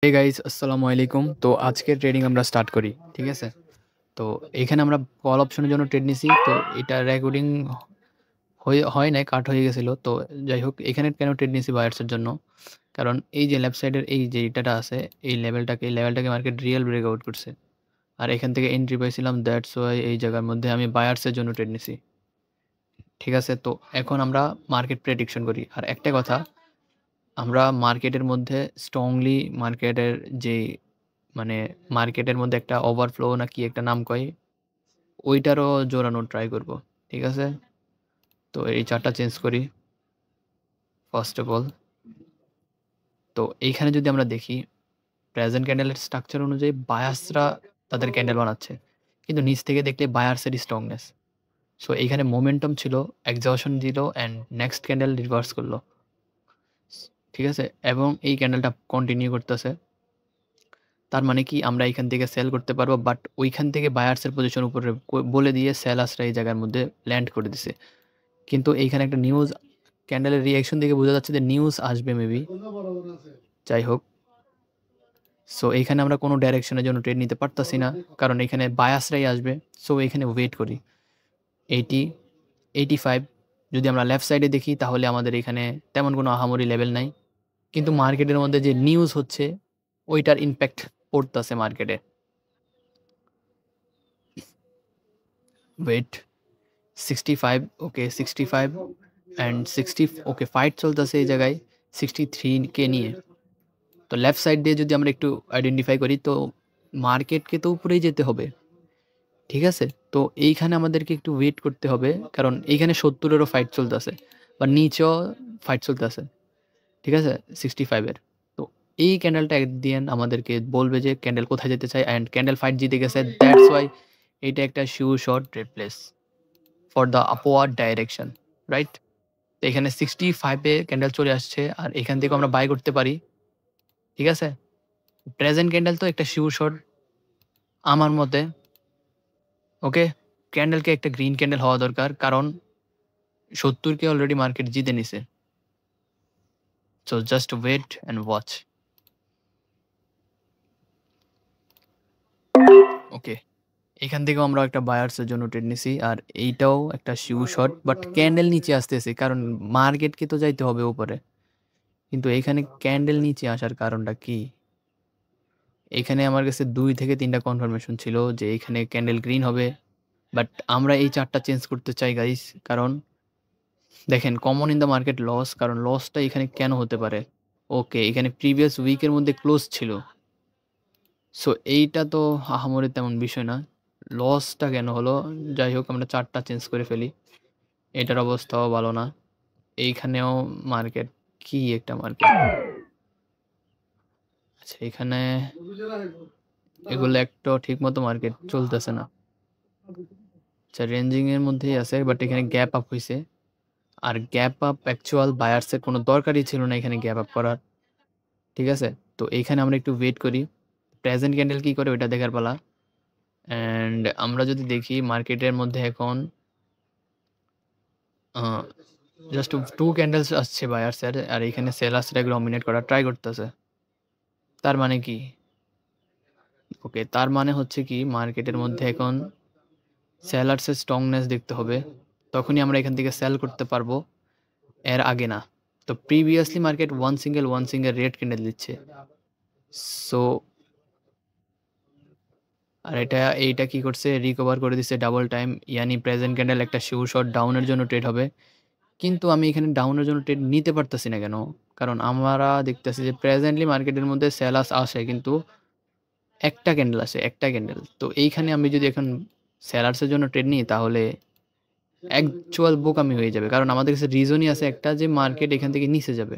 Hey guys আসসালামু আলাইকুম। তো আজকের ট্রেডিং আমরা স্টার্ট করি। ঠিক আছে? তো এখানে আমরা কল অপশনের জন্য ট্রেড নিছি। তো এটা রেকর্ডিং হয় নাই, কাট হয়ে গেছিল। তো যাই হোক এখানে কেন ট্রেড নিছি বায়ার্স এর জন্য? কারণ এই যে লেফট সাইডের এই যে এটাটা আছে, এই লেভেলটাকে মার্কেট রিয়েল ব্রেকআউট করছে। আর এখান থেকে এন্ট্রি পাইছিলাম, দ্যাটস ওয়াই এই জায়গার মধ্যে আমি বায়ার্স এর জন্য ট্রেড নিছি। ঠিক আছে? তো এখন আমরা মার্কেট প্রেডিকশন করি। আর একটা কথা, আমরা মার্কেটের মধ্যে স্ট্রংলি মার্কেটের যেই মানে মার্কেটের মধ্যে একটা ওভারফ্লো না কি একটা নাম কয়, ওইটারও জোরানোর ট্রাই করব। ঠিক আছে? তো এই চার্টটা চেঞ্জ করি ফার্স্ট অফ অল। তো এইখানে যদি আমরা দেখি প্রেজেন্ট ক্যান্ডেলের স্ট্রাকচার অনুযায়ী বায়ার্সরা তাদের ক্যান্ডেল বানাচ্ছে। কিন্তু নিচ থেকে দেখলে বায়ার্সেরই স্ট্রংনেস। সো এইখানে মোমেন্টাম ছিল, এক্সহশন দিল অ্যান্ড নেক্সট ক্যান্ডেল রিভার্স করলো। ঠিক আছে? এবং এই ক্যান্ডেলটা কন্টিনিউ করতেছে। তার মানে কি আমরা এখান থেকে সেল করতে পারবো, বাট ওইখান থেকে বায়ার্সের পজিশন উপরে বলে দিয়ে সেলার্সরা এই জায়গার মধ্যে ল্যান্ড করে দিছে। কিন্তু এইখানে একটা নিউজ, ক্যান্ডেলের রিঅ্যাকশন দেখে বোঝা যাচ্ছে যে নিউজ আসবে মেবি। যাই হোক, সো এইখানে আমরা কোনো ডাইরেকশনের জন্য ট্রেড নিতে পারতাছি না, কারণ এখানে বায়াসরাই আসবে। সো এখানে ওয়েট করি 80, 85। যদি আমরা লেফট সাইডে দেখি তাহলে আমাদের এখানে তেমন কোনো আহামরি লেভেল নাই, কিন্তু মার্কেটের মধ্যে যে নিউজ হচ্ছে ওইটার ইম্প্যাক্ট পড়তেছে মার্কেটে। Wait 65, okay 65 and 60, okay fight চলতেছে এই জায়গায় 63 কে নিয়ে। তো লেফট সাইড দিয়ে যদি আমরা একটু আইডেন্টিফাই করি, তো মার্কেটকে তো উপরেই যেতে হবে। ঠিক আছে? তো এইখানে আমাদেরকে একটু ওয়েট করতে হবে, কারণ এইখানে 70-এরও ফাইট চলতেছে, বা নিচেও ফাইট চলতেছে। ঠিক আছে? 65-এর। তো এই ক্যান্ডেলটা এট দি এন্ড আমাদেরকে বলবে যে ক্যান্ডেল কোথায় যেতে চায়, অ্যান্ড ক্যান্ডেল ফাইট জিতে গেছে, দ্যাটস ওয়াই এটা একটা sure short trade place for the upward direction, right? তো এখানে 65-এ ক্যান্ডেল চলে আসছে, আর এখান থেকেও আমরা বাই করতে পারি। ঠিক আছে? প্রেজেন্ট ক্যান্ডেল তো একটা শিওর শট আমার মতে। ওকে? ক্যান্ডেলকে একটা গ্রিন ক্যান্ডেল হওয়া দরকার, কারণ 70-কে অলরেডি মার্কেট জিতে নিছে। So just wait and watch. Okay, এখান থেকেও আমরা একটা বায়ার্সের জন্য ট্রেড নিছি, আর এইটাও একটা শিওর শট, বাট ক্যান্ডেল নিচে আসতেছে, কারণ মার্কেটকে তো যাইতে হবে উপরে। কিন্তু এখানে ক্যান্ডেল নিচে আসার কারণটা কি? এখানে আমার কাছে 2 থেকে 3টা কনফার্মেশন ছিল যে এখানে ক্যান্ডেল গ্রিন হবে, বাট আমরা এই চার্টটা চেঞ্জ করতে চাই গাইস। কারণ দেখেন, common in the market loss, কারণ লসটা এখানে কেন হতে পারে? ওকে, এখানে প্রিভিয়াস উইকের মধ্যে ক্লোজ ছিল। সো এইটা তো আহামরি তেমন বিষয় না। লসটা কেন হলো? যাই হোক, আমরা চার্টটা চেঞ্জ করে ফেলি। এটার অবস্থাও ভালো না। এইখানেও মার্কেট, কি একটা মার্কেট। আচ্ছা, এখানে এগুলো একটাও ঠিক মতো মার্কেট চলতেছে না। আচ্ছা, রেঞ্জিং এর মধ্যেই আছে, বাট এখানে গ্যাপ আপ হইছে। আর গ্যাপ আপ অ্যাকচুয়াল বায়ার্সের কোনো দরকারই ছিল না এখানে গ্যাপ আপ করার। ঠিক আছে? তো এইখানে আমরা একটু ওয়েট করি। প্রেজেন্ট ক্যান্ডেল কি করে ওইটা দেখার পালা। অ্যান্ড আমরা যদি দেখি মার্কেটের মধ্যে এখন জাস্ট 2 ক্যান্ডেলস আসছে বায়ার্সের, আর এখানে সেলার্সরা এগুলো ডমিনেট করার ট্রাই করতেছে। তার মানে কি? ওকে, তার মানে হচ্ছে কি মার্কেটের মধ্যে এখন সেলার্সের স্ট্রংনেস দেখতে হবে, তখনই আমরা এখান থেকে সেল করতে পারবো, এর আগে না। তো previously market one single red candle দিচ্ছে। সো আর এইটা কি করছে, রিকভার করে দিচ্ছে ডাবল টাইম, ইয়ানি প্রেজেন্ট ক্যান্ডেল একটা শিওর শট ডাউনের জন্য ট্রেড হবে। কিন্তু আমি এখানে ডাউনের জন্য ট্রেড নিতে পারতেছি না কেন? কারণ আমরা দেখতেছি যে প্রেজেন্টলি মার্কেটের মধ্যে সেলার্স আসে, কিন্তু একটা ক্যান্ডেল আসে, একটা ক্যান্ডেল। তো এইখানে আমি যদি এখন সেলার্সের জন্য ট্রেড নিই, তাহলে অ্যাকচুয়াল বোকামি হয়ে যাবে, কারণ আমাদের কাছে রিজনই আছে একটা, যে মার্কেট এখান থেকে নিচে যাবে।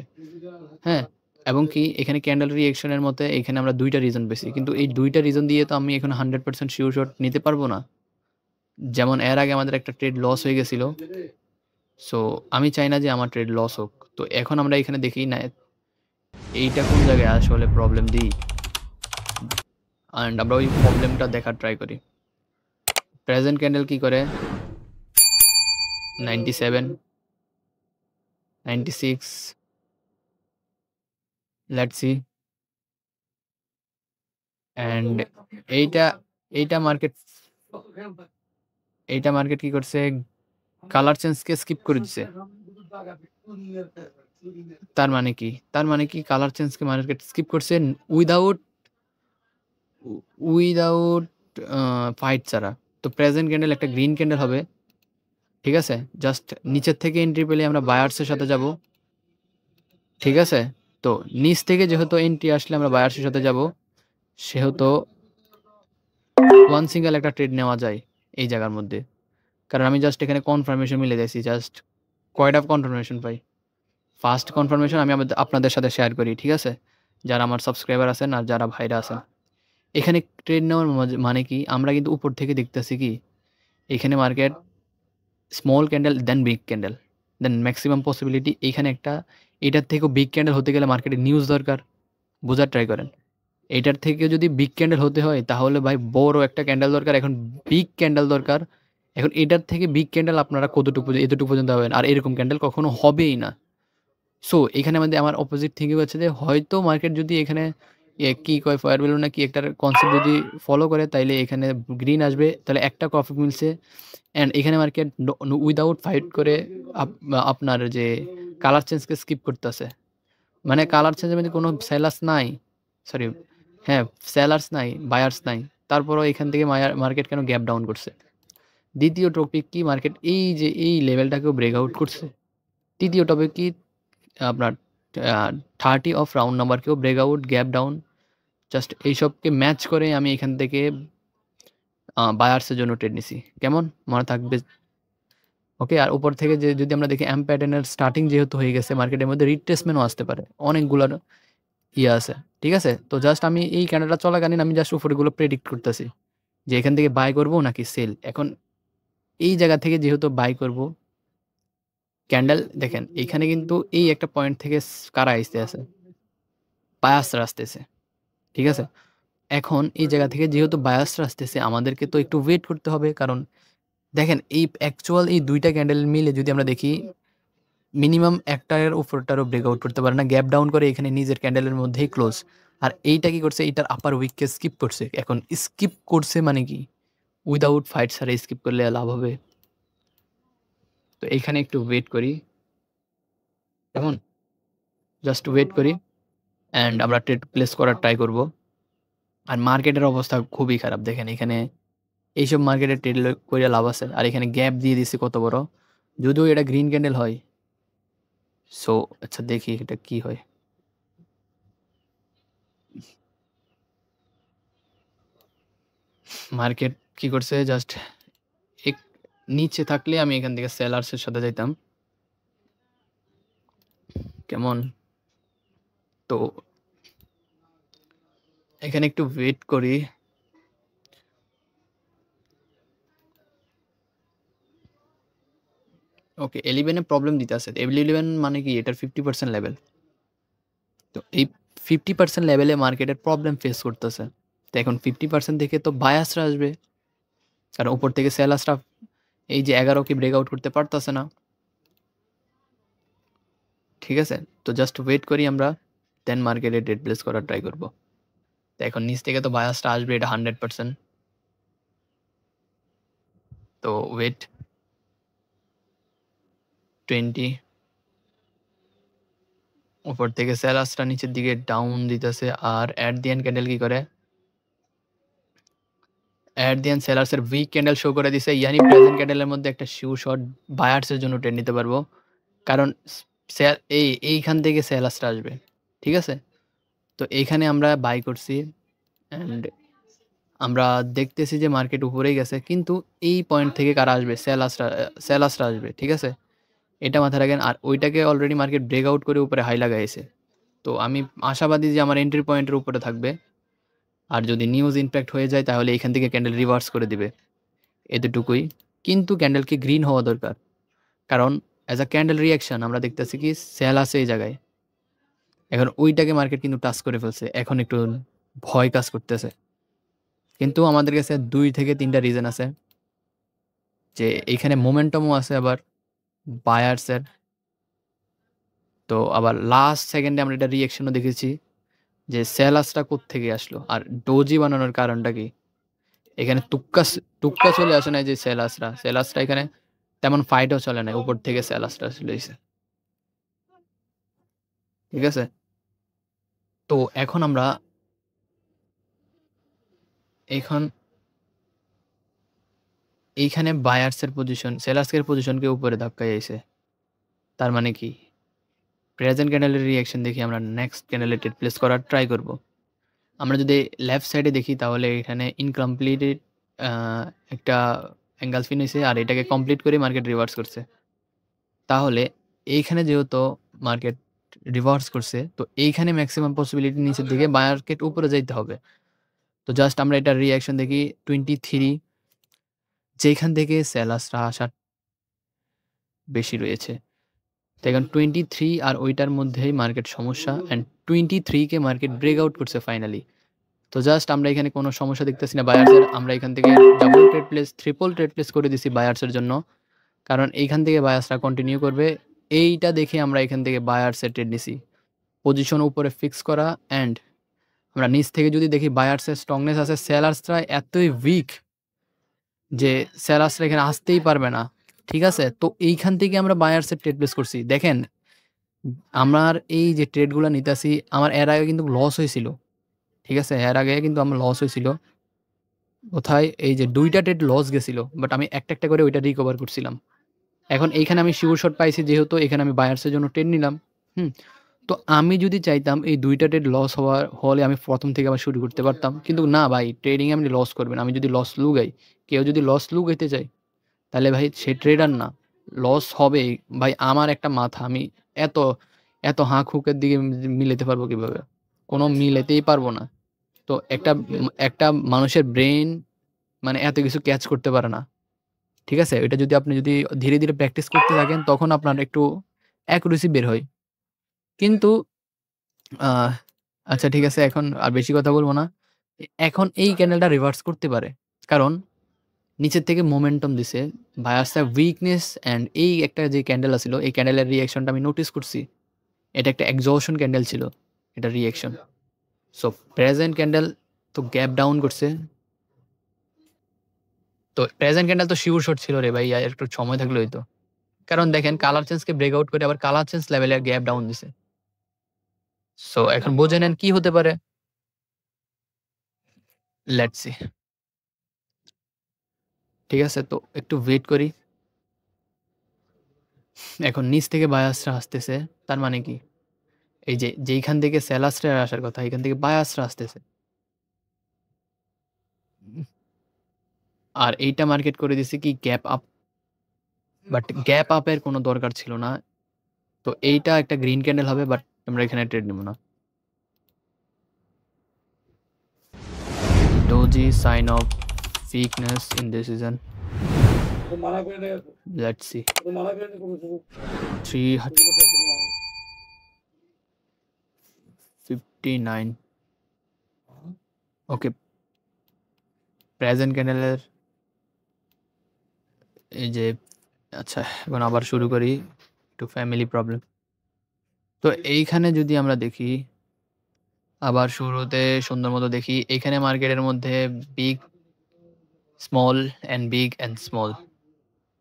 হ্যাঁ, এবং কি এখানে ক্যান্ডেল রিঅ্যাকশনের মতে এখানে আমরা 2টা রিজন পেয়েছি, কিন্তু এই 2টা রিজন দিয়ে তো আমি এখন 100% শিওর শট নিতে পারবো না। যেমন এর আগে আমাদের একটা ট্রেড লস হয়ে গেছিল। সো আমি চাই না যে আমার ট্রেড লস হোক। তো এখন আমরা এখানে দেখি না এইটা কোন জায়গায় আসলে প্রবলেম দিই, অ্যান্ড আমরা ওই প্রবলেমটা দেখার ট্রাই করি। প্রেজেন্ট ক্যান্ডেল কি করে? 97, 96, লেটস সি। অ্যান্ড এইটা এইটা মার্কেট কি করছে, কালার চেঞ্জকে স্কিপ করে দিছে। তার মানে কি? কালার চেঞ্জকে মার্কেট স্কিপ করছে উইদাউট উইদাউট ফাইট ছাড়া। তো প্রেজেন্ট ক্যান্ডেল একটা গ্রিন ক্যান্ডেল হবে। ঠিক আছে? জাস্ট নিচের থেকে এন্ট্রি পেলে আমরা বায়ার্স এর সাথে যাব। ঠিক আছে? তো নিচ থেকে যেহেতু এন্ট্রি আসলে আমরা বায়ার্স এর সাথে যাব, সেহেতু ওয়ান সিঙ্গেল একটা ট্রেড নেওয়া যায় এই জায়গার মধ্যে। কারণ আমি জাস্ট এখানে কনফার্মেশন মিলে দিয়েছি। জাস্ট কয়টা কনফার্মেশন পাই? ফার্স্ট কনফার্মেশন আমি আপনাদের সাথে শেয়ার করি। ঠিক আছে? যারা আমার সাবস্ক্রাইবার আছেন আর যারা ভাইরা আছেন। এখানে ট্রেড নেওয়ার মানে কি? আমরা কিন্তু উপর থেকে দেখতেছি কি? এখানে market small candle then big candle, then maximum possibility এইখানে একটা এটার থেকেও বিগ ক্যান্ডেল হতে গেলে মার্কেটে নিউজ দরকার। বোঝার ট্রাই করেন। এটার থেকে যদি বিগ ক্যান্ডেল হতে হয় তাহলে ভাই বড় একটা ক্যান্ডেল দরকার। এখন বিগ ক্যান্ডেল দরকার। এখন এটার থেকে বিগ ক্যান্ডেল আপনারা এতটুকু পর্যন্ত হবেন। আর এরকম ক্যান্ডেল কখনো হবেই না। সো এখানে আমার অপোজিট থিঙ্কিং হচ্ছে যে হয়তো মার্কেট যদি এখানে কি কয় ফায়ার বেলুন না কি একটার কনসেপ্ট যদি ফলো করে তাইলে এখানে গ্রিন আসবে, তাহলে একটা প্রফিট মিলছে। অ্যান্ড এখানে মার্কেট উইদাউট ফাইট করে আপনার যে কালার চেঞ্জকে স্কিপ করতেছে। মানে কালার চেঞ্জের মধ্যে কোনো সেলার্স নাই, সরি হ্যাঁ সেলার্স নাই, বায়ার্স নাই, তারপরও এখান থেকে মার্কেট কেন গ্যাপ ডাউন করছে? দ্বিতীয় টপিক কি, মার্কেট এই যে এই লেভেলটাকেও ব্রেকআউট করছে। তৃতীয় টপিক কি, আপনার 30 অফ রাউন্ড নাম্বারকেও ব্রেকআউট, গ্যাপ ডাউন, জাস্ট এইসবকে ম্যাচ করে আমি এখান থেকে বায়ার্সের জন্য ট্রেড নিছি। কেমন মনে থাকবে? ওকে। আর উপর থেকে যে যদি আমরা দেখি এম প্যাটার্নের স্টার্টিং যেহেতু হয়ে গেছে, মার্কেটের মধ্যে রিট্রেসমেন্টও আসতে পারে, অনেকগুলোর ইয়ে আছে। ঠিক আছে? তো জাস্ট আমি এই ক্যান্ডেলটা চলাকালীন আমি জাস্ট উপরেগুলো প্রেডিক্ট করতেছি যে এখান থেকে বাই করব নাকি সেল। এখন এই জায়গা থেকে যেহেতু বাই করব, ক্যান্ডেল দেখেন এখানে কিন্তু এই একটা পয়েন্ট থেকে কারা আসতে আছে, বায়াসরা আসতেছে। ঠিক আছে? এখন এই জায়গা থেকে যেহেতু বায়াসরা আসতেছে আমাদেরকে তো একটু ওয়েট করতে হবে। কারণ দেখেন এই অ্যাকচুয়াল এই ২ টা ক্যান্ডেল মিলে যদি আমরা দেখি মিনিমাম একটার উপরটারও ব্রেকআউট করতে পারে না, গ্যাপ ডাউন করে এখানে নিজের ক্যান্ডেলের মধ্যেই ক্লোজ। আর এইটা কি করছে, এইটার আপার উইককে স্কিপ করছে। এখন স্কিপ করছে মানে কি, উইদাউট ফাইট ছাড়া স্কিপ করলে লাভ হবে? তো এইখানে একটু ওয়েট করি, কেমন? জাস্ট ওয়েট করি অ্যান্ড আমরা ট্রেড প্লেস করার ট্রাই করব। আর মার্কেটের অবস্থা খুবই খারাপ। দেখেন এখানে এইসব মার্কেটে ট্রেড করে লাভ আছে। আর এখানে গ্যাপ দিয়ে দিচ্ছে কত বড়, যদিও এটা গ্রিন ক্যান্ডেল হয়। সো আচ্ছা দেখি এটা কি হয়। মার্কেট কি করছে, জাস্ট এক নিচে থাকলে আমি এখান থেকে সেলার্সের সাথে যাইতাম। কেমন? তো এখানে একটু ওয়েট করি। ওকে 11 এ প্রবলেম দিতেছে। 11 মানে কি, এটার 50% লেভেল। তো এই 50% লেভেলে মার্কেটের প্রবলেম ফেস করতেছে। তো এখন 50% থেকে তো বায়াসরা আসবে। কারণ উপর থেকে সেলার্সরা এই যে 11 কে ব্রেকআউট করতে পারতেছে না। ঠিক আছে? তো জাস্ট ওয়েট করি আমরা, দেন মার্কেটে ট্রেড প্লেস করার ট্রাই করব। তো এখন নিচ থেকে তো বায়াসটা আসবে, এটা 100%। তো ওয়েট 20, উপর থেকে সেলার্সটা নিচের দিকে ডাউন দিতেছে। আর অ্যাট দি এন্ড ক্যান্ডেল কি করে, অ্যাট দি এন্ড সেলার্সের উইক ক্যান্ডেল শো করে দিছে। ইয়ানি প্রেজেন্ট ক্যান্ডেলের মধ্যে একটা শিওর শট বায়ার্সের জন্য ট্রেড নিতে পারবো। কারণ এইখান থেকে সেলার্সটা আসবে। ঠিক আছে? তো এইখানে আমরা বাই করছি অ্যান্ড আমরা দেখতেছি যে মার্কেট উপরেই গেছে। কিন্তু এই পয়েন্ট থেকে কারা আসবে? সেলার্সরা আসবে। ঠিক আছে? এটা মাথায় রাখেন। আর ওইটাকে অলরেডি মার্কেট ব্রেকআউট করে উপরে হাই লাগাইছে। তো আমি আশাবাদী যে আমার এন্ট্রি পয়েন্টের উপরে থাকবে। আর যদি নিউজ ইমপ্যাক্ট হয়ে যায় তাহলে এখান থেকে ক্যান্ডেল রিভার্স করে দিবে। এতটুকুই। কিন্তু ক্যান্ডেলকে গ্রিন হওয়া দরকার। কারণ অ্যাজ আ ক্যান্ডেল রিঅ্যাকশন আমরা দেখতেছি কি সেল আছে এই জায়গায়। এখন ওইটাকে মার্কেট কিন্তু টাচ করে ফেলছে। এখন একটু ভয় কাজ করতেছে। কিন্তু আমাদের কাছে ২ থেকে ৩ টা রিজন আছে। যে এইখানে মোমেন্টামও আছে আবার বায়ার্সের। তো আবার লাস্ট সেকেন্ডে আমরা এটা রিঅ্যাকশনও দেখেছি যে সেলাসটা কোত্থেকে আসলো আর ডোজি বানানোর কারণটা কি? এখানে তুক্কা চলে আসে নাই যে সেলাসরা এখানে তেমন ফাইটও চলে নাই, উপর থেকে সেলাসটা চলে এসেছে। ঠিক আছে? তো এখন আমরা এখন এইখানে বায়ার্সের পজিশন সেলার্সের পজিশনকে উপরে ধাক্কায় আইছে। তার মানে কি? প্রেজেন্ট ক্যান্ডেলের রিঅ্যাকশন দেখি আমরা নেক্সট ক্যান্ডেলে ট্রেড প্লেস করার ট্রাই করব। আমরা যদি লেফট সাইডে দেখি তাহলে এখানে ইনকমপ্লিটেড আ একটা এঙ্গেলফিন হইছে আর এটাকে কমপ্লিট করে মার্কেট রিভার্স করছে। তাহলে এইখানে যেহেতু মার্কেট রিভার্স করছে, তো এইখানে ম্যাক্সিমাম পসিবিলিটি নিচের দিকে মার্কেট উপরে যাইতে হবে। তো জাস্ট আমরা এটার রিঅ্যাকশন দেখি 23 যেখান থেকে সেলার্সরা আসার বেশি রয়েছে। তো এখন 23 আর ওইটার মধ্যেই মার্কেট সমস্যা অ্যান্ড 23 কে মার্কেট ব্রেকআউট করছে ফাইনালি। তো জাস্ট আমরা এখানে কোনো সমস্যা দেখতেছি না বায়ার্সের। আমরা এখান থেকে double trade place, triple trade place করে দিছি বায়ার্সের জন্য। কারণ এইখান থেকে বায়ার্সরা কন্টিনিউ করবে। এইটা দেখে আমরা এখান থেকে বায়ার্সের ট্রেড নিছি। পজিশন উপরে ফিক্স করা অ্যান্ড আমরা নিচ থেকে যদি দেখি বায়ার্সের স্ট্রংনেস আছে, সেলার্সরা এতই উইক যে সেলার্সরা এখানে আসতেই পারবে না। ঠিক আছে? তো এইখান থেকে আমরা বায়ার্সের ট্রেড প্লেস করছি। দেখেন, আমার এই যে ট্রেডগুলা নিতাছি, আমার এর আগে কিন্তু লস হয়েছিল। ঠিক আছে? এর আগে কিন্তু আমার লস হয়েছিল। কোথায়? এই যে ২ টা ট্রেড লস গেছিল। বাট আমি একটা করে ওইটা রিকভার করছিলাম। এখন এইখানে আমি সিউর শট পাইছি যেহেতু এখানে আমি বায়ার্সের জন্য ট্রেড নিলাম। হুম? তো আমি যদি চাইতাম এই ২ টা ট্রেড লস হলে আমি ১ম থেকে আবার শুরু করতে পারতাম। কিন্তু না ভাই, ট্রেডিং এ আপনি লস করবেন। আমি যদি লস লুগাই, কেউ যদি লস লুগাইতে চায়, তাহলে ভাই সে ট্রেডার না। লস হবেই। ভাই আমার একটা মাথা, আমি এত, এত হাঁ-খুকের দিকে মিলাতে পারবো কিভাবে? কোনো মিলাতেই পারবো না। তো একটা মানুষের ব্রেইন মানে এত কিছু ক্যাচ করতে পারে না। ঠিক আছে? এটা যদি আপনি ধীরে প্র্যাকটিস করতে থাকেন তখন আপনার একটু অ্যাকুরেসি বের হয়। কিন্তু আহ আচ্ছা ঠিক আছে, এখন আর বেশি কথা বলব না। এখন এই ক্যান্ডেলটা রিভার্স করতে পারে। কারণ নিচের থেকে মোমেন্টাম দিছে। বায়ার্সের উইকনেস অ্যান্ড এই একটা যে ক্যান্ডেল আছিল, এই ক্যান্ডেলের রিঅ্যাকশনটা আমি নোটিস করছি। এটা একটা এক্সহশন ক্যান্ডেল ছিল। এটার রিঅ্যাকশন। সো প্রেজেন্ট ক্যান্ডেল তো গ্যাপ ডাউন করছে। তো প্রেজেন্ট ক্যান্ডেল তো সিউর শট ছিল রে ভাই। আর একটু সময় থাকলে হইতো। কারণ দেখেন কালার চেঞ্জকে ব্রেকআউট করে আবার কালার চেঞ্জ লেভেলে গ্যাপ ডাউন দিছে। সো এখন বুঝে নেন কি হতে পারে? Let's see. ঠিক আছে? তো একটু ওয়েট করি। এখন নিচ থেকে বায়াসরা আসতেছে। তার মানে কি? এই যে যেইখান থেকে সেলার্সরা আসার কথা, এখান থেকে বায়াসরা আসতেছে। আর এইটা মার্কেট করে দিছে কি গ্যাপ আপ। বাট গ্যাপ আপের কোনো দরকার ছিল না। তো এইটা একটা গ্রিন ক্যান্ডেল হবে বাট আমরা এখানে ট্রেড নিব না। Doji sign of weakness in decision. Let's see. 359. Okay, present ক্যান্ডেলের এই যে আচ্ছা এখন আবার শুরু করি। একটু ফ্যামিলি প্রবলেম। তো এইখানে যদি আমরা দেখি, আবার শুরুতে সুন্দর মতো দেখি, এইখানে মার্কেটের মধ্যে big, small and big and small.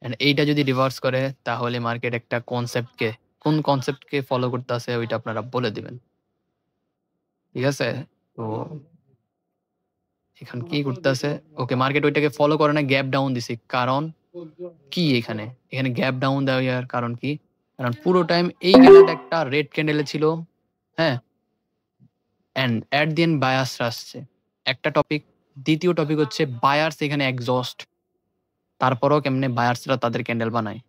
And এইটা যদি রিভার্স করে তাহলে মার্কেট একটা কোন কনসেপ্টকে ফলো করতেছে ওইটা আপনারা বলে দিবেন। ঠিক আছে? তো এখন কি করতেছে? ওকে, মার্কেট ওইটাকে ফলো করে না, গ্যাপ ডাউন দিছে। কারণ কি এখানে? এখানে গ্যাপ ডাউন দেওয়ার কারণ কি? কারণ পুরো টাইম এই ক্যান্ডেলটা একটা রেড ক্যান্ডেলে ছিল। হ্যাঁ? অ্যান্ড এট দি এন্ড বায়ার্সরা আসছে। একটা টপিক। দ্বিতীয় টপিক হচ্ছে বায়ার্স এখানে এক্সহস্ট। তারপরেও কেমনে বায়ার্সরা তাদের ক্যান্ডেল বানায়।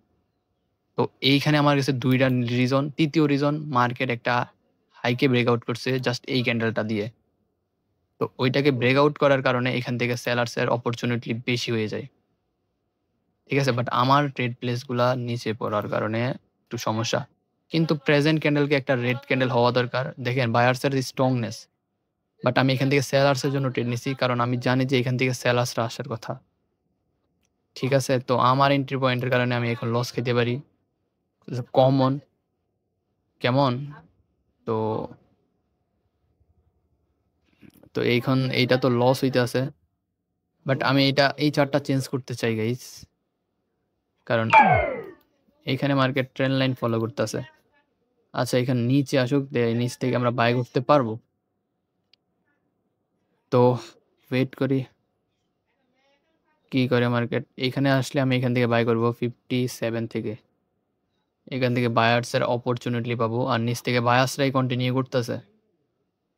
তো এইখানে আমার কাছে ২ টা রিজন। তৃতীয় রিজন, মার্কেট একটা হাইকে ব্রেকআউট করছে জাস্ট এই ক্যান্ডেলটা দিয়ে। তো ওইটাকে ব্রেকআউট করার কারণে এখান থেকে সেলার্স এর অপরচুনিটি বেশি হয়ে যায়। ঠিক আছে? বাট আমার ট্রেড প্লেস গুলা নিচে পড়ার কারণে একটু সমস্যা। কিন্তু প্রেজেন্ট ক্যান্ডেলকে একটা রেড ক্যান্ডেল হওয়া দরকার। দেখেন বায়ার্স এর স্ট্রংনেস। বাট আমি এখান থেকে সেলার্স এর জন্য ট্রেড নিছি। কারণ আমি জানি যে এখান থেকে সেলার্সরা আসার কথা। ঠিক আছে? তো আমার এন্ট্রি পয়েন্টের কারণে আমি এখন লস খেতে পারি। কমন। কেমন? তো তো এইটা তো লস হইতে আছে, বাট আমি এই চার্টটা চেঞ্জ করতে চাই গাইস, কারণ এইখানে মার্কেট ট্রেন্ড লাইন ফলো করতেছে। আচ্ছা, এখানে নিচে আসুক, নিচ থেকে আমরা বাই করতে পারবো। তো ওয়েট করি কি করে মার্কেট। এইখানে আসলে আমি এখান থেকে বাই করব 57 থেকে। এখান থেকে বায়ার্সের অপরচুনিটি পাবো, আর নিচ থেকে বায়ার্সরাই কন্টিনিউ করতেছে।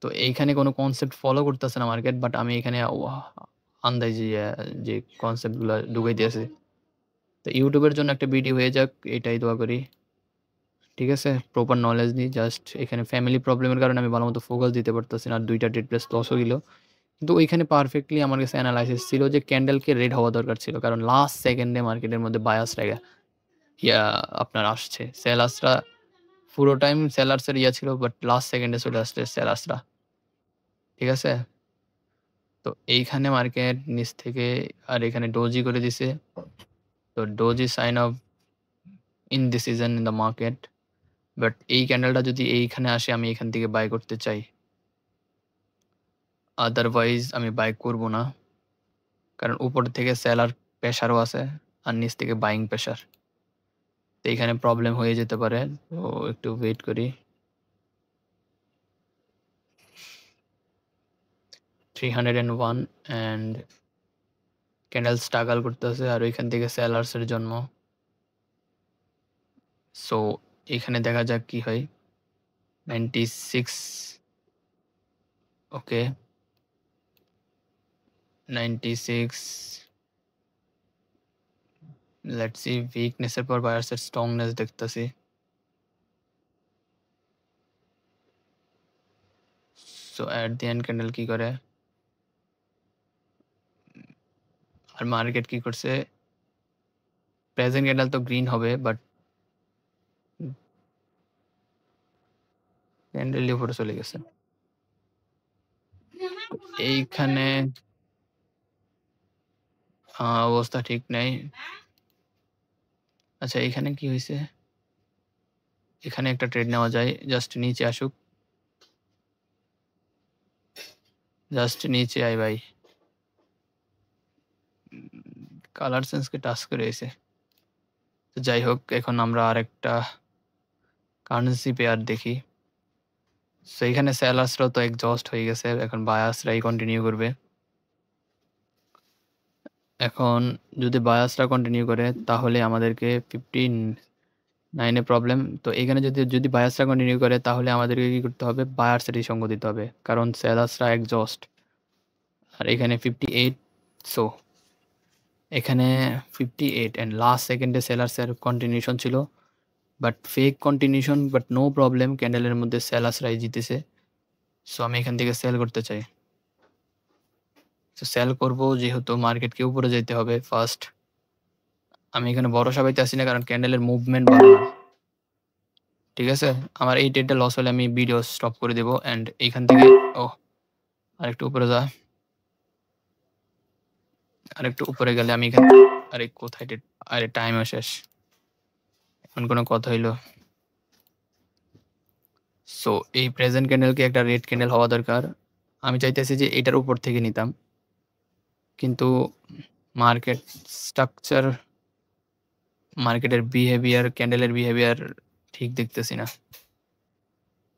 তো এইখানে কোনো কনসেপ্ট ফলো করতেছে না মার্কেট, বাট আমি এখানে আন্দাজে যে কনসেপ্টগুলো ঢুকাই দিয়েছি। তো ইউটিউবের জন্য একটা ভিডিও হয়ে যাক, এটাই দোয়া করি। ঠিক আছে, প্রপার নলেজ নিই। জাস্ট এখানে ফ্যামিলি প্রবলেমের কারণে আমি ভালো মতো ফোকাস দিতে পারতেছি না, আর 2টা ডেড প্লেস লসও গেল। কিন্তু ওইখানে পারফেক্টলি আমার কাছে অ্যানালাইসিস ছিল যে ক্যান্ডেলকে রেড হওয়া দরকার ছিল, কারণ লাস্ট সেকেন্ডে মার্কেটের মধ্যে বায়াসরা আপনার আসছে। সেলার্সরা পুরো টাইম সেলার্সের ছিল, বাট লাস্ট সেকেন্ডে চলে আসছে সেলার্সরা। ঠিক আছে, তো এইখানে মার্কেট নিচ থেকে আর এখানে ডোজি করে দিছে। তো doji sign of indecision in the market, but এই ক্যান্ডেলটা যদি এইখানে আসে আমি এখান থেকে বাই করতে চাই, আদারওয়াইজ আমি বাই করব না, কারণ উপর থেকে সেলার প্রেশারও আছে আর নিচ থেকে বাইং প্রেশার। তো এইখানে প্রবলেম হয়ে যেতে পারে, তো একটু ওয়েট করি। 301 অ্যান্ড ক্যান্ডেল স্ট্রাগল করতেছে, আর ওইখান থেকে সেলার্সের জন্ম। সো এখানে দেখা যাক কি হয়। 96, ওকে 96, লেটস সি। উইকনেসের পর বায়ার্সের স্ট্রংনেস দেখতেছি। So at the end candle কি করে, আর মার্কেট কি করছে। প্রেজেন্ট ক্যান্ডেল তো গ্রিন হবে, বাট ক্যান্ডেল উপরে চলে গেছে। এইখানে অবস্থা ঠিক নেই। আচ্ছা, এখানে কি হয়েছে, এখানে একটা ট্রেড নেওয়া যায়। জাস্ট নিচে আসুক, জাস্ট নিচে আয় ভাই। কালার সেন্সকে টাচ করে এসে। তো যাই হোক, এখন আমরা আরেকটা কারেন্সি পেয়ার দেখি। সো এখানে সেলার্সরাও তো এক্সস্ট হয়ে গেছে, এখন বায়ার্সরাই কন্টিনিউ করবে। এখন যদি বায়ার্সরা কন্টিনিউ করে তাহলে আমাদেরকে 59-এ প্রবলেম। তো এখানে যদি বায়ার্সরা কন্টিনিউ করে তাহলে আমাদেরকে কি করতে হবে, বায়ার্সেরই সঙ্গ দিতে হবে, কারণ সেলার্সরা এক্সস্ট। আর এখানে 58, সো এখানে 58 অ্যান্ড লাস্ট সেকেন্ডে সেলার্সের কন্টিনিউশন ছিল, but fake continuation, but no problem, ক্যান্ডেলের মধ্যে সেলার্সরাই জিতেছে। সো আমি এখান থেকে সেল করতে চাই। তো সেল করব, যেহেতু মার্কেটকে উপরে যেতে হবে ফার্স্ট। আমি এখানে ভরসা পাইতে আসি না, কারণ ক্যান্ডেলের মুভমেন্ট ভালো না। ঠিক আছে, আমার এই ট্রেডটা লস হলে আমি ভিডিও স্টপ করে দেবো। অ্যান্ড এইখান থেকে আরেকটু উপরে যা, আরেকটু উপরে গেলে আমি এখানে, আরে কোথায় আরে টাইমও শেষ, এখন কোনো কথা হইলো। সো এই প্রেজেন্ট ক্যান্ডেলকে একটা রেড ক্যান্ডেল হওয়া দরকার। আমি চাইতেছি যে এটার উপর থেকে নিতাম, কিন্তু মার্কেট স্ট্রাকচার, মার্কেটের বিহেভিয়ার, ক্যান্ডেলের বিহেভিয়ার ঠিক দেখতেছি না।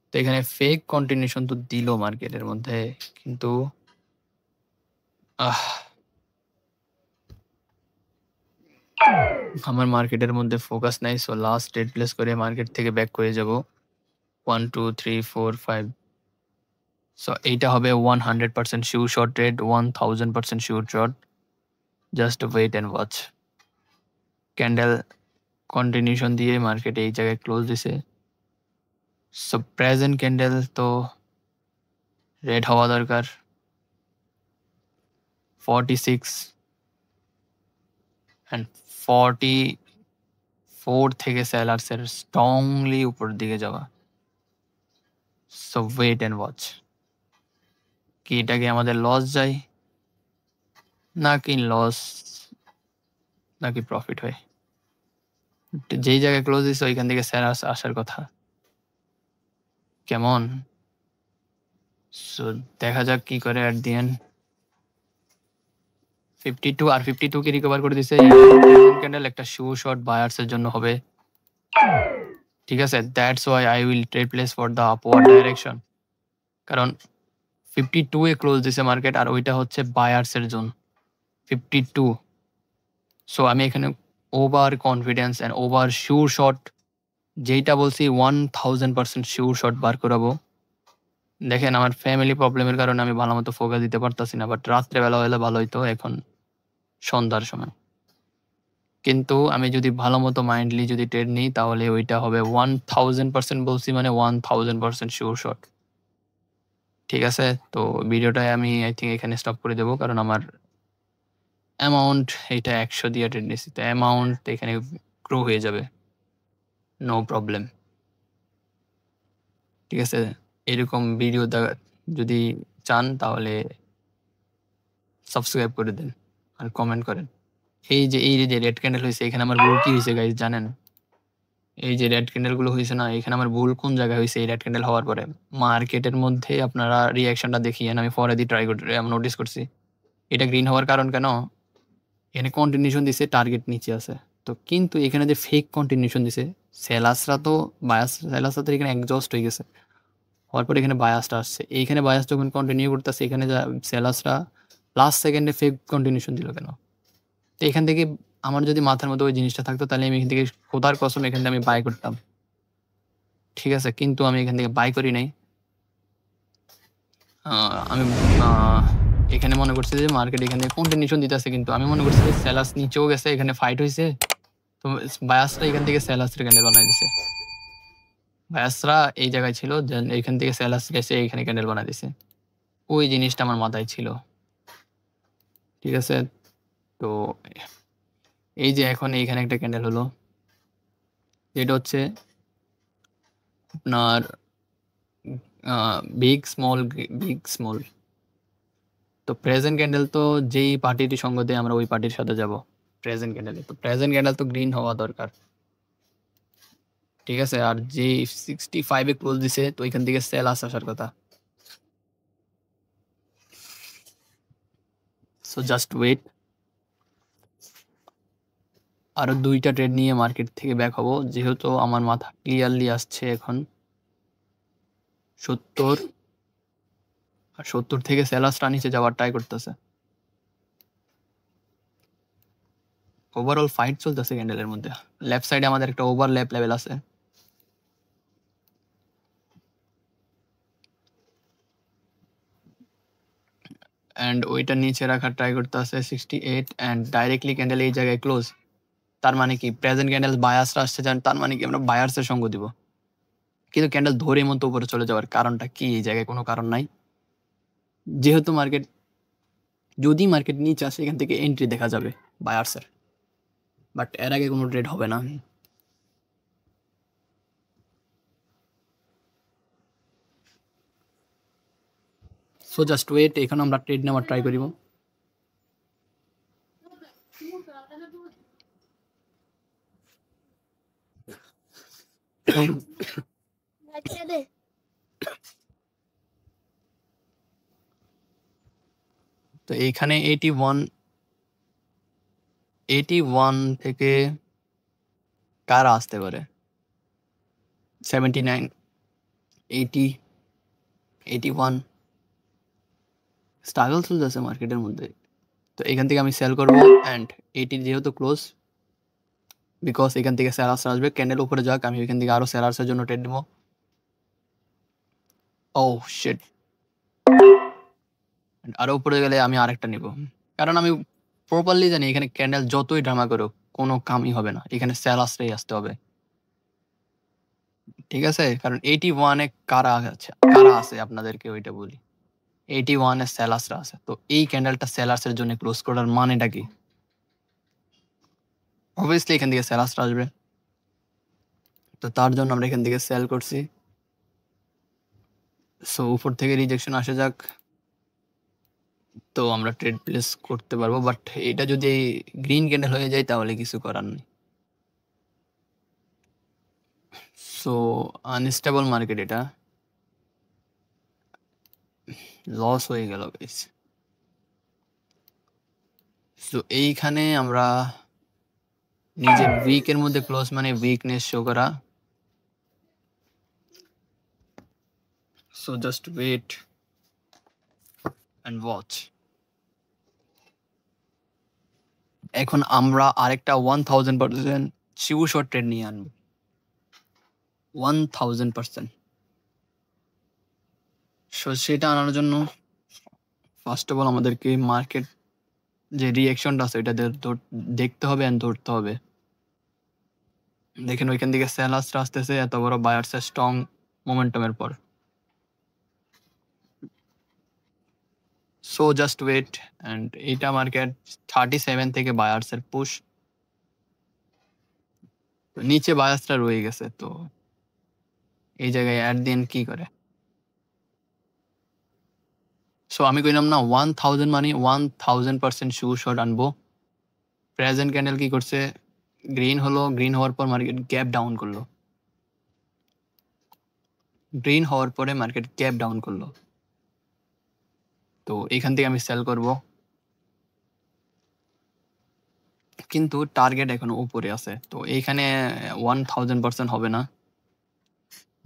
তো এখানে ফেক কন্টিনিউশন তো দিল মার্কেটের মধ্যে, কিন্তু আমার মার্কেটের মধ্যে ফোকাস নাই। সো লাস্ট ডেড প্লেস করে মার্কেট থেকে ব্যাক করে যাব। 1 2 3 4 5। সো এইটা হবে 100% sure short trade, 1000% sure short. Just wait and watch. Candle continuation দিয়ে মার্কেট এই জায়গায় ক্লোজ দিছে। সো প্রেজেন্ট ক্যান্ডেল তো রেড হওয়া দরকার। 46 অ্যান্ড 44 থেকে সেলার্সের স্ট্রংলি উপর দিকে যাওয়া। So wait and watch. কি এটাকে আমাদের লস যায়, নাকি প্রফিট হয়। যেই জায়গায় ক্লোজ দিচ্ছে ওইখান থেকে সেলার্স আসার কথা। কেমন সো দেখা যাক কি করে অ্যাট দি এন্ড। 52 আর 52 কে রিকভার করে দিছে। ক্যান্ডেল একটা শু শর্ট বায়ার্স এর জন্য হবে। ঠিক আছে, that's why I will trade place for the upward direction. কারণ 52 এ ক্লোজ দিছে মার্কেট, আর ওইটা হচ্ছে বায়ার্স এর জোন 52। সো আমি এখানে over confidence and over sure shot, যেইটা বলছি 1000% শিওর শট বার করাবো। দেখেন আমার ফ্যামিলি প্রবলেমের কারণে আমি ভালো মতো ফোকাস দিতে পারতাছি না, বাট রাত্রেবেলা হলে ভালো হইতো, এখন সন্ধ্যার সময়। কিন্তু আমি যদি ভালো মতো মাইন্ডলি যদি ট্রেড নিই তাহলে ওইটা হবে 1000% বলছি, মানে 1000% শিওর শট। ঠিক আছে, তো ভিডিওটায় আমি আই থিঙ্ক এখানে স্টপ করে দেবো, কারণ আমার অ্যামাউন্ট এইটা 100 দিয়ে ট্রেড নিয়েছি, তো অ্যামাউন্ট এখানে গ্রো হয়ে যাবে, নো প্রবলেম। ঠিক আছে, এরকম ভিডিও যদি চান তাহলে সাবস্ক্রাইব করে দেন আর কমেন্ট করেন। এই যে রেড ক্যান্ডেল হয়েছে, এখানে আমার ভুল কি হয়েছে গাইজ জানেন? এই যে রেড ক্যান্ডেলগুলো হয়েছে না, এখানে আমার ভুল কোন জায়গায় হয়েছে? এই রেড ক্যান্ডেল হওয়ার পরে মার্কেটের মধ্যে আপনারা রিয়াকশনটা দেখিয়েন, আমি পরে দিয়ে ট্রাই করে আমি নোটিস করছি এটা গ্রিন হওয়ার কারণ কেন। এখানে কন্টিনিউশন দিছে, টার্গেট নিচে আছে, তো কিন্তু এখানে যে ফেক কন্টিনিউশন দিছে, সেলাসরা তো সেলাসরা তো এখানে একজস্ট হয়ে গেছে, হওয়ার পরে এখানে বায়াসটা আসছে, এইখানে বায়াস যখন কন্টিনিউ করতেছে, এখানে যা সেলাসরা লাস্ট সেকেন্ডে ফেক কন্টিনিউশন দিল কেন? তো এখান থেকে আমার যদি মাথার মধ্যে ওই জিনিসটা থাকতো, তাহলে আমি এখান থেকে খোদার কসম এখান থেকে আমি বাই করতাম। ঠিক আছে, কিন্তু আমি এখান থেকে বাই করি নাই। আমি এখানে মনে করছি যে মার্কেট এখানে কন্টিনিউশন দিতেছে, কিন্তু আমি মনে করছি যে সেলাস নিচেও গেছে, এখানে ফাইট হয়েছে, তো বায়াসরা এখান থেকে সেলাসের ক্যান্ডেল বানাই দিছে। বায়াসরা এই জায়গায় ছিল, দেন এইখান থেকে সেলাস গেছে, এইখানে ক্যান্ডেল বানাই দিছে। ওই জিনিসটা আমার মাথায় ছিল। ঠিক আছে, তো এই যে এখন এইখানে একটা ক্যান্ডেল হলো, যেটা হচ্ছে আপনার বিগ স্মল বিগ স্মল। তো প্রেজেন্ট ক্যান্ডেল তো যেই পার্টিটি সঙ্গ দেয় আমরা ওই পার্টির সাথে যাব প্রেজেন্ট ক্যান্ডেলে। তো প্রেজেন্ট ক্যান্ডেল তো গ্রিন হওয়া দরকার। ঠিক আছে, আর যে 65 এ ক্লোজ দিছে, তো এখান থেকে সেল আসার কথা। সো জাস্ট ওয়েট, আরো 2টা ট্রেড নিয়ে মার্কেট থেকে ব্যাক হবো, যেহেতু আমার মাথা ক্লিয়ারলি আসছে এখন 70, আর 70 থেকে সেলাসটা নিচে যাওয়ার ট্রাই করতেছে। ওভারঅল ফাইট চলতেছে ক্যান্ডেলের মধ্যে। লেফট সাইডে আমাদের একটা ওভারল্যাপ লেভেল আছে, অ্যান্ড ওইটা নিচে রাখার ট্রাই করতে আছে 68, অ্যান্ড ডাইরেক্টলি ক্যান্ডেল এই জায়গায় ক্লোজ। তার মানে কি প্রেজেন্ট ক্যান্ডেল বায়াসরা আসছে, যান তার মানে কি আমরা বায়ার্সের সঙ্গ দিব, কিন্তু ক্যান্ডেল ধরে মতো উপরে চলে যাওয়ার কারণটা কি? এই জায়গায় কোনো কারণ নাই, যেহেতু মার্কেট যদি মার্কেট নিচে আসে এখান থেকে এন্ট্রি দেখা যাবে বায়ার্সের, বাট এর আগে কোনো ট্রেড হবে না। সো জাস্ট ওয়েট, এখন আমরা ট্রেড নেওয়ার ট্রাই করিব। তো এইখানে 81 থেকে কারা আসতে পারে? 79, 80, 81 স্ট্রাগল চলতেছে মার্কেটের মধ্যে। তো এখান থেকে আমি সেল করবো, অ্যান্ড 80 যেহেতু ক্লোজ, বিকজ এখান থেকে সেলার্স আসবে, ক্যান্ডেল উপরে যাক, আমি এখান থেকে আরো সেলার্সের জন্য ট্রেড নেবো। ও শিট, আরো উপরে গেলে আমি আরেকটা নিব, কারণ আমি প্রপারলি জানি এখানে ক্যান্ডেল যতই ড্রামা করুক কোনো কামই হবে না, এখানে সেলার্সটাই আসতে হবে। ঠিক আছে, কারণ 81-এ কারা আছে আপনাদেরকে ওইটা বলি। 81-এ সেলার্সরা আছে, তো এই ক্যান্ডেলটা সেলার্সের জন্য ক্লোজ করার মানেটা কি? অবভিয়াসলি এখান থেকে সেলার্সরা আসবে, তো তার জন্য আমরা এখান থেকে সেল করছি। সো উপর থেকে রিজেকশন আসে যাক, তো আমরা ট্রেড প্লেস করতে পারবো, বাট এটা যদি গ্রিন ক্যান্ডেল হয়ে যায় তাহলে কিছু করার নেই। সো আনস্টেবল মার্কেট এটা। লস হয়ে গেল গাইস। সো এইখানে আমরা নিজে উইকের মধ্যে ক্লোজ মানে উইকনেস শো করা। So just wait and watch. এখন আমরা আরেকটা 1000% শিওর শট ট্রেড নিয়ে আনবো। 1000%। সো সেটা আনার জন্য ফার্স্ট অফ অল আমাদেরকে মার্কেট যে রিঅ্যাকশনটা আছে এটা দেখতে হবে অ্যান্ড ধরতে হবে। দেখেন ওইখান থেকে সেলার্সরা আসতেছে এত বড় বায়ার্সের স্ট্রং মোমেন্টামের পর। সো জাস্ট ওয়েট অ্যান্ড এইটা মার্কেট 37 থেকে বায়ার্সের পুশ, নিচে বায়ার্সটা রয়ে গেছে। তো এই জায়গায় অ্যাট দি এন্ড কি করে? সো আমি কইলাম না 1000 মানে 1000% শিওর শট আনবো। প্রেজেন্ট ক্যান্ডেল কি করছে? গ্রিন হলো, গ্রিন হওয়ার পর মার্কেট গ্যাপ ডাউন করলো। গ্রিন হওয়ার পরে মার্কেট গ্যাপ ডাউন করলো। তো এখান থেকে আমি সেল করব, কিন্তু টার্গেট এখনো উপরে আছে। তো এইখানে 1000% হবে না।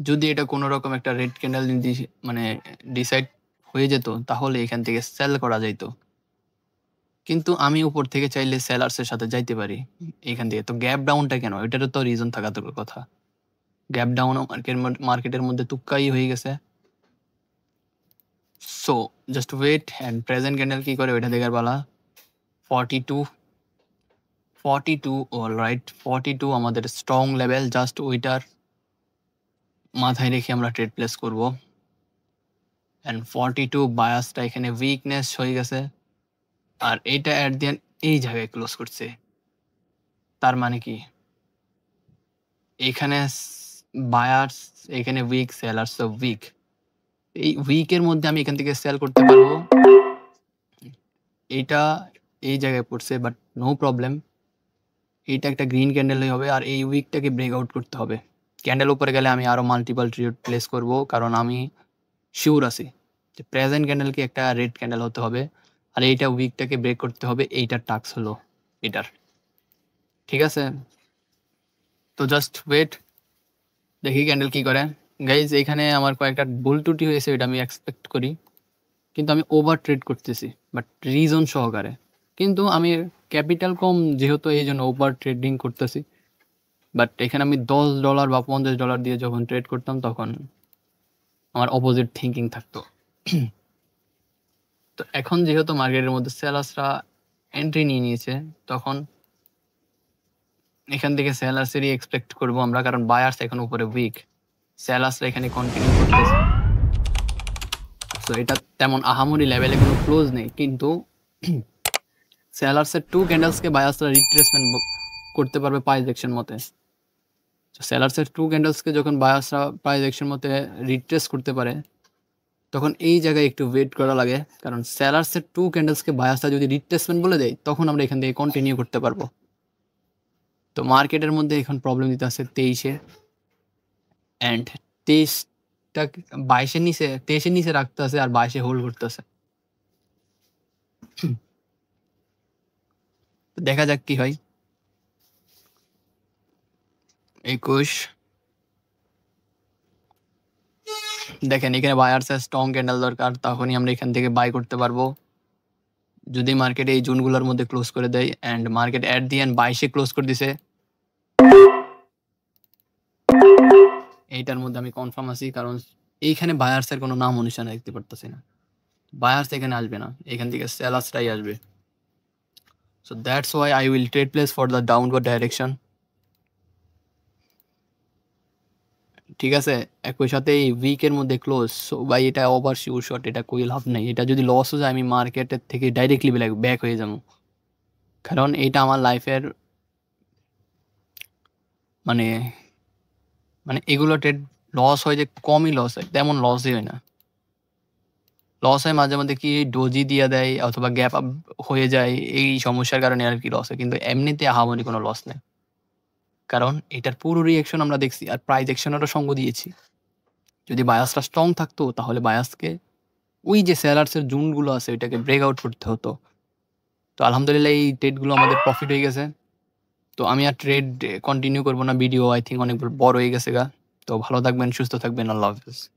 যদি এটা কোনো রকম একটা রেড ক্যান্ডেল মানে ডিসাইড হয়ে যেত তাহলে এখান থেকে সেল করা যাইতো। কিন্তু আমি উপর থেকে চাইলে সেলার্সের সাথে যাইতে পারি এখান থেকে। তো গ্যাপ ডাউনটা কেন? এটারও তো রিজন থাকা তোর কথা। গ্যাপ ডাউন মার্কেটের মধ্যে তুক্কাই হয়ে গেছে। So just wait and present candle কি করে ওইটা দেখার পালা। 42 অলরাইট 42 আমাদের স্ট্রং লেভেল। জাস্ট ওইটার মাথায় রেখে আমরা ট্রেড প্লেস করব। অ্যান্ড 42 বায়াসটা এখানে উইকনেস হয়ে গেছে, আর এইটা অ্যাট দি এন্ড এই জায়গায় ক্লোজ করছে। তার মানে কি? এখানে বায়ার্স, এখানে উইক, সেলার্স উইক। এই উইকের মধ্যে আমি এখান থেকে সেল করতে পারবো। এইটা এই জায়গায় পড়ছে, বাট নো প্রবলেম। এইটা একটা গ্রিন ক্যান্ডেল হবে, আর এই উইকটাকে ব্রেকআউট করতে হবে। ক্যান্ডেল উপরে গেলে আমি আরও মাল্টিপল ট্রেড প্লেস করব, কারণ আমি শিওর আছি যে প্রেজেন্ট ক্যান্ডেল কি একটা রেড ক্যান্ডেল হতে হবে, আর এইটা উইকটাকে ব্রেক করতে হবে। এইটার টাস্ক হলো এটার। ঠিক আছে, তো জাস্ট ওয়েট, দেখি ক্যান্ডেল কি করে। গাইজ এখানে আমার কয়েকটা ভুল ত্রুটি হয়েছে, এটা আমি এক্সপেক্ট করি, কিন্তু আমি ওভার ট্রেড করতেছি বাট রিজন সহকারে। কিন্তু আমি ক্যাপিটাল কম যেহেতু এই জন্য ওভার ট্রেডিং করতেছি। বাট এখানে আমি $10 বা $50 দিয়ে যখন ট্রেড করতাম তখন আমার অপোজিট থিঙ্কিং থাকতো। তো এখন যেহেতু মার্কেটের মধ্যে সেলার্সরা এন্ট্রি নিয়ে নিয়েছে, তখন এখান থেকে সেলার্সেরই এক্সপেক্ট করবো আমরা, কারণ বায়ার্স এখন উপরে উইক, সেলার্সরা এখানে কন্টিনিউ করতেছে। তো এটা তেমন আহামরি লেভেলে কোনো ক্লোজ নেই, কিন্তু সেলার্সের 2 ক্যান্ডেলসকে বায়ার্সরা রিট্রেসমেন্ট করতে পারবে প্রাইস অ্যাকশন মতে। তো সেলার্সের 2 ক্যান্ডেলসকে যখন বায়ার্সরা প্রাইস অ্যাকশন মতে রিট্রেস করতে পারে, তখন এই জায়গায় একটু ওয়েট করা লাগে, কারণ সেলার্সের 2 ক্যান্ডেলসকে বায়ার্সরা যদি রিট্রেসমেন্ট বলে দেয় তখন আমরা এখান থেকে কন্টিনিউ করতে পারবো। তো মার্কেটের মধ্যে এখন প্রবলেম দিতে আছে 23-এ, অ্যান্ড 23টা 22-এর নিচে, 23-এর নিচে রাখতে আছে আর 22-এ হোল্ড করতেছে। তো দেখা যাক কি হয়। 21 দেখেন এখানে বায়ার্সের স্ট্রং ক্যান্ডেল দরকার, তখনই আমরা এখান থেকে বাই করতে পারবো। যদি মার্কেট এই জোনগুলোর মধ্যে ক্লোজ করে দেয়, and market at the end 22-এ ক্লোজ করে দিছে, এইটার মধ্যে আমি কনফার্ম আছি, কারণ এইখানে বায়ার্সের কোনো নাম অনুসার দেখতে পারতেছি না। বায়ার্স এখানে আসবে না, এখান থেকে সেলার্সটাই আসবে। So that's why I will trade place for the downward direction. ঠিক আছে, একই সাথে এই উইকের মধ্যে ক্লোজ। সো ভাই এটা ওভার শিওর শট, এটা কই লাভ নেই। এটা যদি লস হয়ে যায় আমি মার্কেটের থেকে ডাইরেক্টলি ব্যাক হয়ে যাবো, কারণ এইটা আমার লাইফের মানে মানে এগুলো ট্রেড লস হয় যে কমই লস হয়, তেমন লসই হয় না। লস হয় মাঝে মধ্যে কি ডোজি দিয়ে দেয় অথবা গ্যাপ আপ হয়ে যায়, এই সমস্যার কারণে আর কি লস হয়, কিন্তু এমনিতে আহামরি কোনো লস নেই, কারণ এটার পুরো রিঅ্যাকশন আমরা দেখছি আর প্রাইস অ্যাকশনেরও সঙ্গ দিয়েছি। যদি বায়াসটা স্ট্রং থাকতো তাহলে বায়াসকে ওই যে সেলার্সের জোনগুলো আছে ওইটাকে ব্রেকআউট করতে হতো। তো আলহামদুলিল্লাহ এই ট্রেডগুলো আমাদের প্রফিট হয়ে গেছে। তো আমি আর ট্রেড কন্টিনিউ করব না। ভিডিও আই থিংক অনেক বড় হয়ে গেছে গা। তো ভালো থাকবেন, সুস্থ থাকবেন। আল্লাহ হাফেজ।